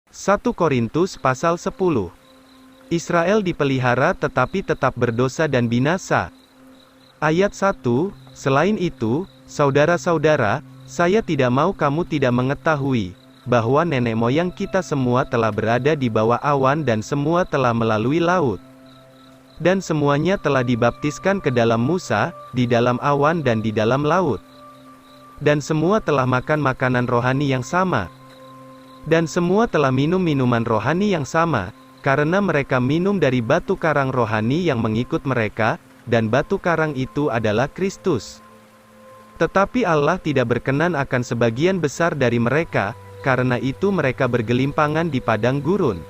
1 Korintus pasal 10. Israel dipelihara tetapi tetap berdosa dan binasa. Ayat 1, selain itu, saudara-saudara, saya tidak mau kamu tidak mengetahui, bahwa nenek moyang kita semua telah berada di bawah awan dan semua telah melalui laut. Dan semuanya telah dibaptiskan ke dalam Musa, di dalam awan dan di dalam laut. Dan semua telah makan makanan rohani yang sama. Dan semua telah minum minuman rohani yang sama, karena mereka minum dari batu karang rohani yang mengikut mereka, dan batu karang itu adalah Kristus. Tetapi Allah tidak berkenan akan sebagian besar dari mereka, karena itu mereka bergelimpangan di padang gurun.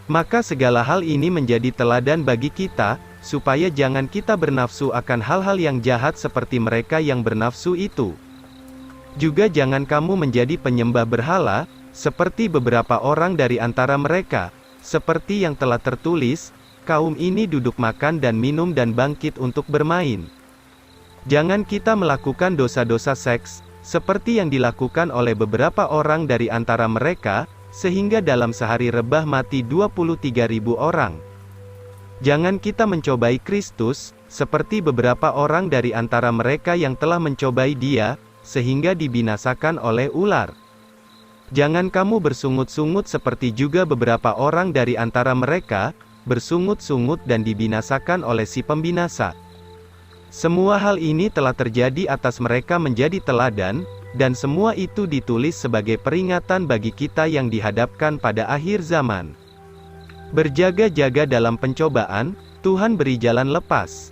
Maka segala hal ini menjadi teladan bagi kita, supaya jangan kita bernafsu akan hal-hal yang jahat seperti mereka yang bernafsu itu. Juga jangan kamu menjadi penyembah berhala, seperti beberapa orang dari antara mereka, seperti yang telah tertulis, kaum ini duduk makan dan minum dan bangkit untuk bermain. Jangan kita melakukan dosa-dosa seks, seperti yang dilakukan oleh beberapa orang dari antara mereka, sehingga dalam sehari rebah mati 23.000 orang. Jangan kita mencobai Kristus, seperti beberapa orang dari antara mereka yang telah mencobai Dia, sehingga dibinasakan oleh ular. Jangan kamu bersungut-sungut seperti juga beberapa orang dari antara mereka, bersungut-sungut dan dibinasakan oleh si pembinasa. Semua hal ini telah terjadi atas mereka menjadi teladan, dan semua itu ditulis sebagai peringatan bagi kita yang dihadapkan pada akhir zaman. Berjaga-jaga dalam pencobaan, Tuhan beri jalan lepas.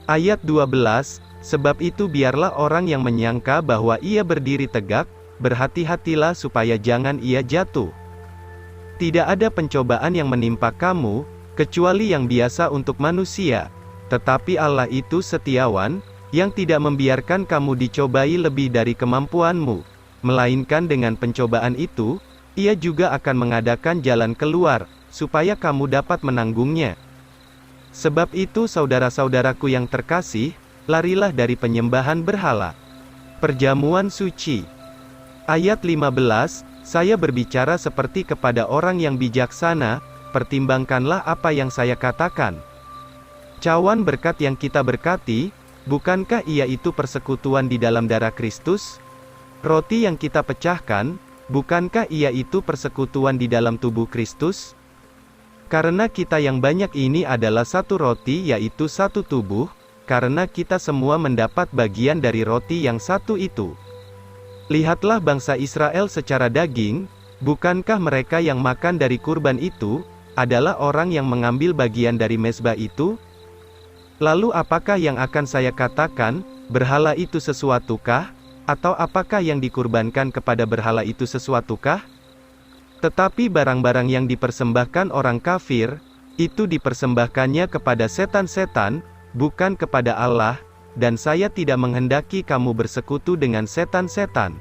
Ayat 12, sebab itu biarlah orang yang menyangka bahwa ia berdiri tegak, berhati-hatilah supaya jangan ia jatuh. Tidak ada pencobaan yang menimpa kamu, kecuali yang biasa untuk manusia. Tetapi Allah itu setiawan, yang tidak membiarkan kamu dicobai lebih dari kemampuanmu. Melainkan dengan pencobaan itu, Ia juga akan mengadakan jalan keluar, supaya kamu dapat menanggungnya. Sebab itu saudara-saudaraku yang terkasih, larilah dari penyembahan berhala. Perjamuan suci. Ayat 15, saya berbicara seperti kepada orang yang bijaksana, pertimbangkanlah apa yang saya katakan. Cawan berkat yang kita berkati, bukankah ia itu persekutuan di dalam darah Kristus? Roti yang kita pecahkan, bukankah ia itu persekutuan di dalam tubuh Kristus? Karena kita yang banyak ini adalah satu roti yaitu satu tubuh, karena kita semua mendapat bagian dari roti yang satu itu. Lihatlah bangsa Israel secara daging, bukankah mereka yang makan dari kurban itu, adalah orang yang mengambil bagian dari mezbah itu? Lalu apakah yang akan saya katakan, berhala itu sesuatukah? Atau apakah yang dikurbankan kepada berhala itu sesuatukah? Tetapi barang-barang yang dipersembahkan orang kafir, itu dipersembahkannya kepada setan-setan, bukan kepada Allah, dan saya tidak menghendaki kamu bersekutu dengan setan-setan.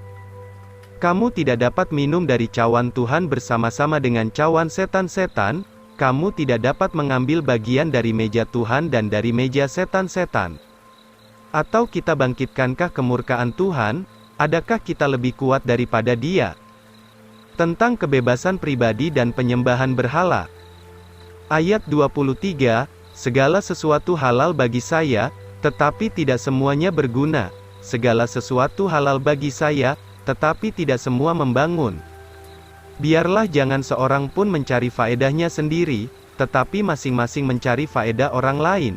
Kamu tidak dapat minum dari cawan Tuhan bersama-sama dengan cawan setan-setan, kamu tidak dapat mengambil bagian dari meja Tuhan dan dari meja setan-setan. Atau kita bangkitkankah kemurkaan Tuhan, adakah kita lebih kuat daripada Dia? Tentang kebebasan pribadi dan penyembahan berhala. Ayat 23, segala sesuatu halal bagi saya, tetapi tidak semuanya berguna. Segala sesuatu halal bagi saya, tetapi tidak semua membangun. Biarlah jangan seorang pun mencari faedahnya sendiri, tetapi masing-masing mencari faedah orang lain.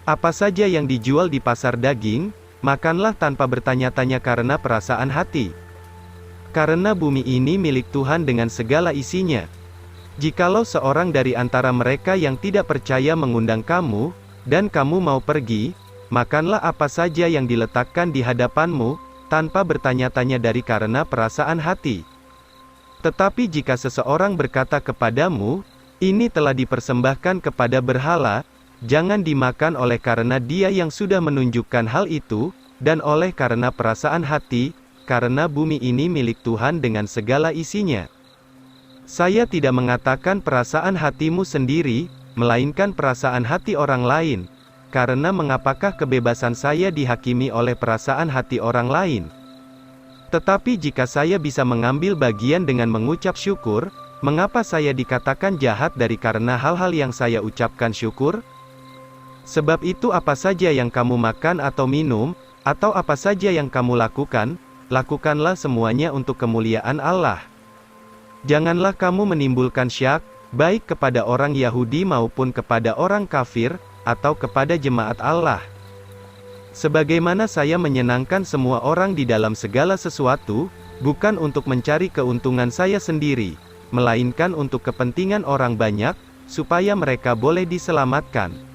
Apa saja yang dijual di pasar daging, makanlah tanpa bertanya-tanya karena perasaan hati. Karena bumi ini milik Tuhan dengan segala isinya. Jikalau seorang dari antara mereka yang tidak percaya mengundang kamu, dan kamu mau pergi, makanlah apa saja yang diletakkan di hadapanmu, tanpa bertanya-tanya dari karena perasaan hati. Tetapi jika seseorang berkata kepadamu, ini telah dipersembahkan kepada berhala, jangan dimakan oleh karena dia yang sudah menunjukkan hal itu, dan oleh karena perasaan hati, karena bumi ini milik Tuhan dengan segala isinya. Saya tidak mengatakan perasaan hatimu sendiri, melainkan perasaan hati orang lain, karena mengapakah kebebasan saya dihakimi oleh perasaan hati orang lain? Tetapi jika saya bisa mengambil bagian dengan mengucap syukur, mengapa saya dikatakan jahat karena hal-hal yang saya ucapkan syukur? Sebab itu apa saja yang kamu makan atau minum, atau apa saja yang kamu lakukan, lakukanlah semuanya untuk kemuliaan Allah. Janganlah kamu menimbulkan syak, baik kepada orang Yahudi maupun kepada orang kafir, atau kepada jemaat Allah. Sebagaimana saya menyenangkan semua orang di dalam segala sesuatu, bukan untuk mencari keuntungan saya sendiri, melainkan untuk kepentingan orang banyak, supaya mereka boleh diselamatkan.